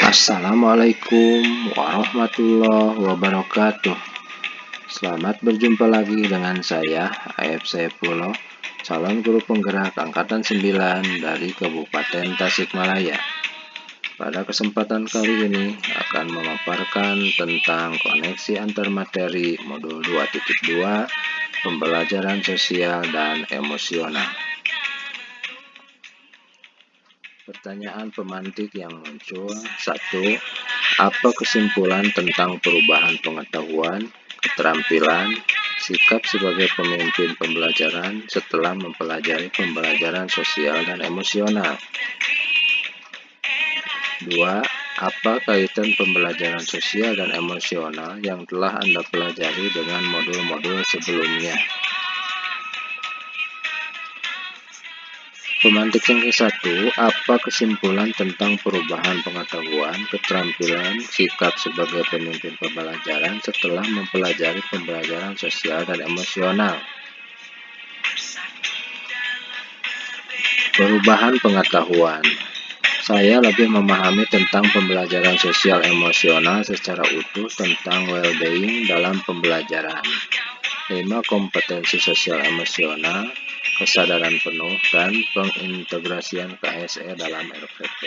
Assalamualaikum warahmatullahi wabarakatuh. Selamat berjumpa lagi dengan saya, Aep Saifullah, calon guru penggerak Angkatan 9 dari Kabupaten Tasikmalaya. Pada kesempatan kali ini akan memaparkan tentang koneksi antar materi modul 2.2 pembelajaran sosial dan emosional. Pertanyaan pemantik yang muncul: 1. Apa kesimpulan tentang perubahan pengetahuan, keterampilan, sikap sebagai pemimpin pembelajaran setelah mempelajari pembelajaran sosial dan emosional? 2. Apa kaitan pembelajaran sosial dan emosional yang telah Anda pelajari dengan modul-modul sebelumnya? Pemantik yang ke-1, apa kesimpulan tentang perubahan pengetahuan, keterampilan, sikap sebagai pemimpin pembelajaran setelah mempelajari pembelajaran sosial dan emosional? Perubahan pengetahuan. Saya lebih memahami tentang pembelajaran sosial emosional secara utuh tentang well-being dalam pembelajaran. 5. Kompetensi sosial emosional, kesadaran penuh, dan pengintegrasian KSE dalam RPP.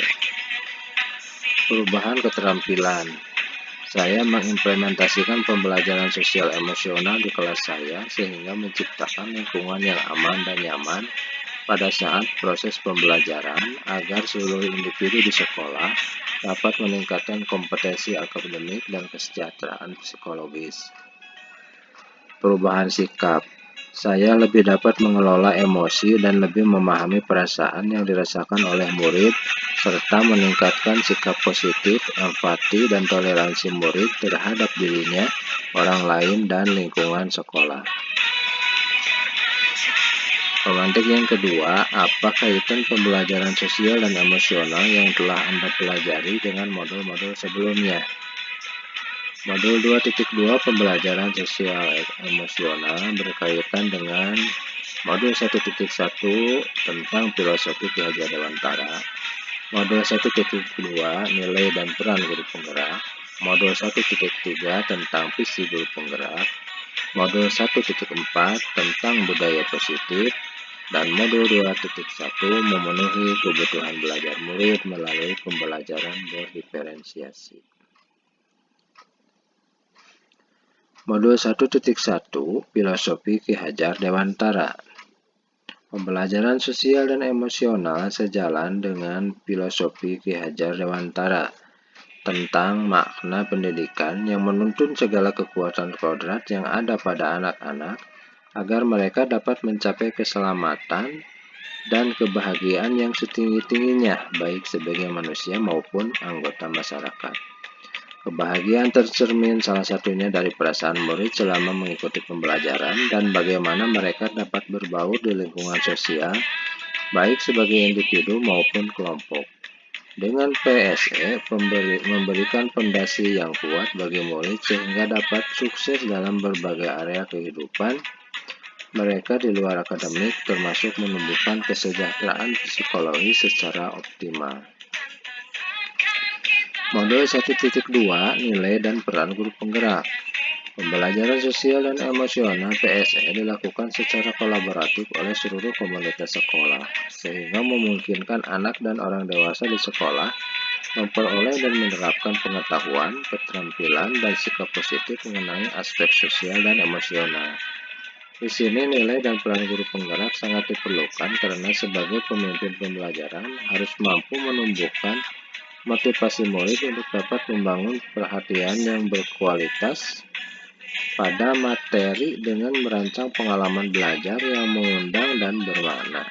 Perubahan keterampilan. Saya mengimplementasikan pembelajaran sosial emosional di kelas saya sehingga menciptakan lingkungan yang aman dan nyaman pada saat proses pembelajaran agar seluruh individu di sekolah dapat meningkatkan kompetensi akademik dan kesejahteraan psikologis. Perubahan sikap. Saya lebih dapat mengelola emosi dan lebih memahami perasaan yang dirasakan oleh murid, serta meningkatkan sikap positif, empati, dan toleransi murid terhadap dirinya, orang lain, dan lingkungan sekolah. Pemantik yang kedua, apa kaitan pembelajaran sosial dan emosional yang telah Anda pelajari dengan modul-modul sebelumnya? Modul 2.2 pembelajaran sosial emosional berkaitan dengan modul 1.1 tentang filosofi Ki Hajar Dewantara, modul 1.2 nilai dan peran guru penggerak, modul 1.3 tentang visi guru penggerak, modul 1.4 tentang budaya positif, dan modul 2.1 memenuhi kebutuhan belajar murid melalui pembelajaran berdiferensiasi. Modul 1.1 Filosofi Ki Hajar Dewantara. Pembelajaran sosial dan emosional sejalan dengan filosofi Ki Hajar Dewantara tentang makna pendidikan yang menuntun segala kekuatan kodrat yang ada pada anak-anak agar mereka dapat mencapai keselamatan dan kebahagiaan yang setinggi-tingginya baik sebagai manusia maupun anggota masyarakat. Kebahagiaan tercermin salah satunya dari perasaan murid selama mengikuti pembelajaran dan bagaimana mereka dapat berbaur di lingkungan sosial, baik sebagai individu maupun kelompok. Dengan PSE memberikan fondasi yang kuat bagi murid sehingga dapat sukses dalam berbagai area kehidupan mereka di luar akademik, termasuk menumbuhkan kesejahteraan psikologi secara optimal. Modul 1.2 Nilai dan peran guru penggerak. Pembelajaran sosial dan emosional PSE dilakukan secara kolaboratif oleh seluruh komunitas sekolah, sehingga memungkinkan anak dan orang dewasa di sekolah memperoleh dan menerapkan pengetahuan, keterampilan, dan sikap positif mengenai aspek sosial dan emosional. Di sini nilai dan peran guru penggerak sangat diperlukan karena sebagai pemimpin pembelajaran harus mampu menumbuhkan motivasi murid untuk dapat membangun perhatian yang berkualitas pada materi dengan merancang pengalaman belajar yang mengundang dan bermakna.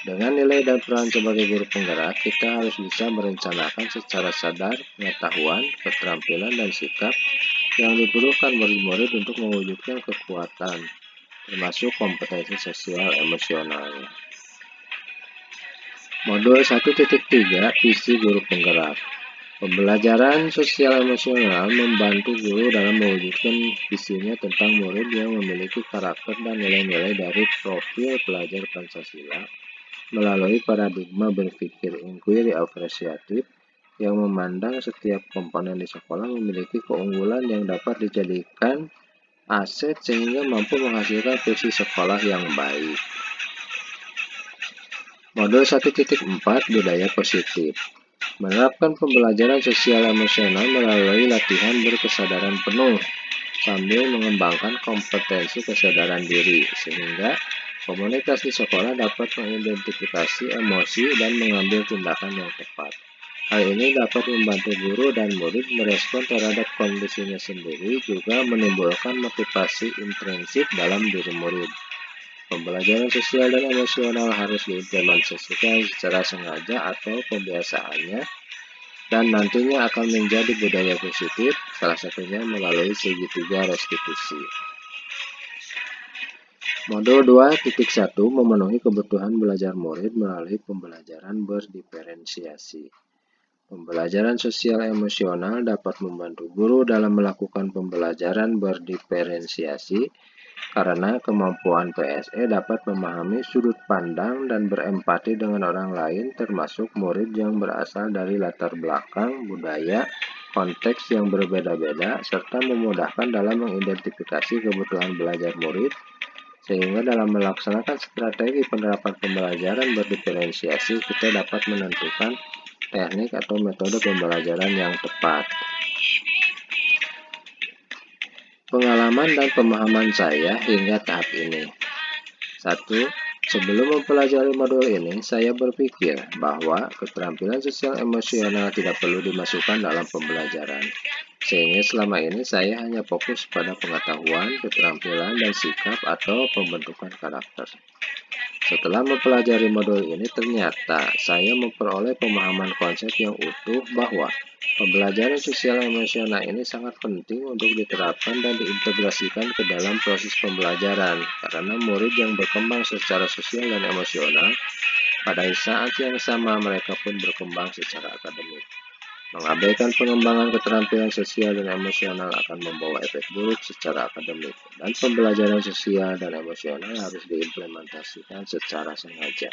Dengan nilai dan peran sebagai guru penggerak, kita harus bisa merencanakan secara sadar pengetahuan, keterampilan, dan sikap yang diperlukan murid-murid untuk mewujudkan kekuatan, termasuk kompetensi sosial emosionalnya. Modul 1.3 Visi Guru Penggerak. Pembelajaran sosial emosional membantu guru dalam mewujudkan visinya tentang murid yang memiliki karakter dan nilai-nilai dari profil pelajar Pancasila melalui paradigma berpikir inquiry apresiatif, yang memandang setiap komponen di sekolah memiliki keunggulan yang dapat dijadikan aset sehingga mampu menghasilkan visi sekolah yang baik. Modul 1.4 Budaya Positif menerapkan pembelajaran sosial emosional melalui latihan berkesadaran penuh sambil mengembangkan kompetensi kesadaran diri sehingga komunitas di sekolah dapat mengidentifikasi emosi dan mengambil tindakan yang tepat. Hal ini dapat membantu guru dan murid merespon terhadap kondisinya sendiri juga menimbulkan motivasi intrinsik dalam diri murid. Pembelajaran sosial dan emosional harus diimplementasikan secara sengaja atau pembiasaannya dan nantinya akan menjadi budaya positif, salah satunya melalui segitiga restitusi. Modul 2.1 memenuhi kebutuhan belajar murid melalui pembelajaran berdiferensiasi. Pembelajaran sosial emosional dapat membantu guru dalam melakukan pembelajaran berdiferensiasi karena kemampuan PSE dapat memahami sudut pandang dan berempati dengan orang lain termasuk murid yang berasal dari latar belakang, budaya, konteks yang berbeda-beda serta memudahkan dalam mengidentifikasi kebutuhan belajar murid sehingga dalam melaksanakan strategi penerapan pembelajaran berdiferensiasi kita dapat menentukan teknik atau metode pembelajaran yang tepat. Pengalaman dan pemahaman saya hingga tahap ini. 1. Sebelum mempelajari modul ini, saya berpikir bahwa keterampilan sosial emosional tidak perlu dimasukkan dalam pembelajaran. Sehingga selama ini saya hanya fokus pada pengetahuan, keterampilan, dan sikap atau pembentukan karakter. Setelah mempelajari modul ini, ternyata saya memperoleh pemahaman konsep yang utuh bahwa pembelajaran sosial emosional ini sangat penting untuk diterapkan dan diintegrasikan ke dalam proses pembelajaran karena murid yang berkembang secara sosial dan emosional, pada saat yang sama mereka pun berkembang secara akademik. Mengabaikan pengembangan keterampilan sosial dan emosional akan membawa efek buruk secara akademik, dan pembelajaran sosial dan emosional harus diimplementasikan secara sengaja.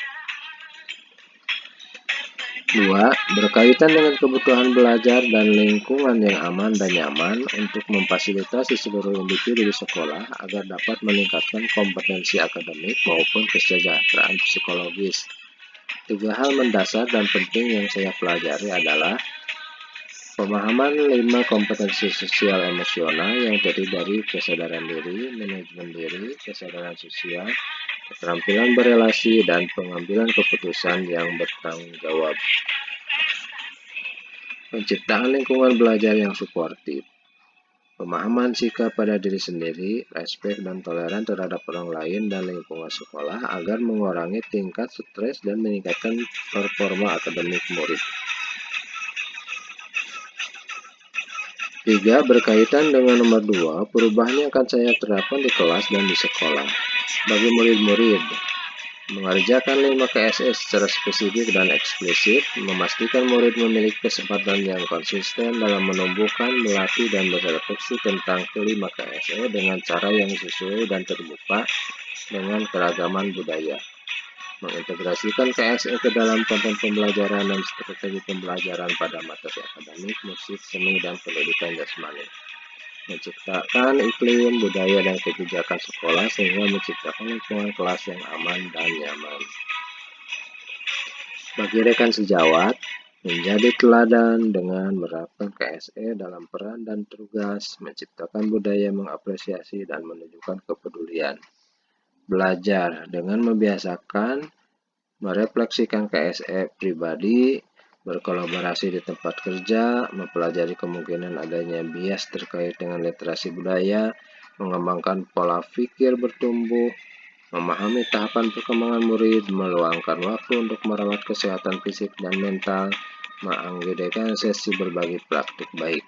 2. Berkaitan dengan kebutuhan belajar dan lingkungan yang aman dan nyaman untuk memfasilitasi seluruh individu di sekolah agar dapat meningkatkan kompetensi akademik maupun kesejahteraan psikologis. 3 hal mendasar dan penting yang saya pelajari adalah pemahaman 5 kompetensi sosial emosional yang terdiri dari kesadaran diri, manajemen diri, kesadaran sosial, keterampilan berelasi, dan pengambilan keputusan yang bertanggung jawab. Penciptaan lingkungan belajar yang suportif. Pemahaman sikap pada diri sendiri, respek dan toleran terhadap orang lain dan lingkungan sekolah agar mengurangi tingkat stres dan meningkatkan performa akademik murid. 3. Berkaitan dengan nomor 2, perubahan yang akan saya terapkan di kelas dan di sekolah. Bagi murid-murid, mengerjakan 5 KSE secara spesifik dan eksplisit, memastikan murid memiliki kesempatan yang konsisten dalam menumbuhkan, melatih, dan berefleksi tentang kelima KSE dengan cara yang sesuai dan terbuka dengan keragaman budaya. Mengintegrasikan KSE ke dalam konten pembelajaran dan strategi pembelajaran pada materi akademik, musik, seni, dan pendidikan jasmani. Menciptakan iklim, budaya, dan kebijakan sekolah sehingga menciptakan lingkungan kelas yang aman dan nyaman. Bagi rekan sejawat, menjadi teladan dengan menerapkan KSE dalam peran dan tugas, menciptakan budaya mengapresiasi dan menunjukkan kepedulian. Belajar dengan membiasakan merefleksikan KSE pribadi, berkolaborasi di tempat kerja, mempelajari kemungkinan adanya bias terkait dengan literasi budaya, mengembangkan pola pikir bertumbuh, memahami tahapan perkembangan murid, meluangkan waktu untuk merawat kesehatan fisik dan mental, menganggotakan sesi berbagi praktik baik.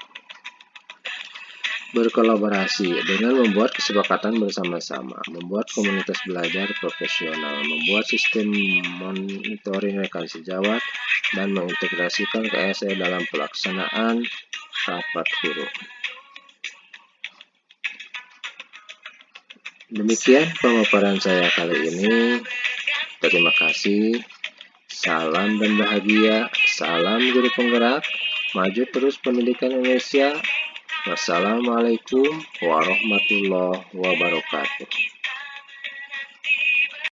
Berkolaborasi dengan membuat kesepakatan bersama-sama, membuat komunitas belajar profesional, membuat sistem monitoring rekan sejawat, dan mengintegrasikan KSE dalam pelaksanaan rapat guru. Demikian pemaparan saya kali ini. Terima kasih. Salam dan bahagia, salam guru penggerak, maju terus pendidikan Indonesia. Wassalamualaikum warahmatullahi wabarakatuh.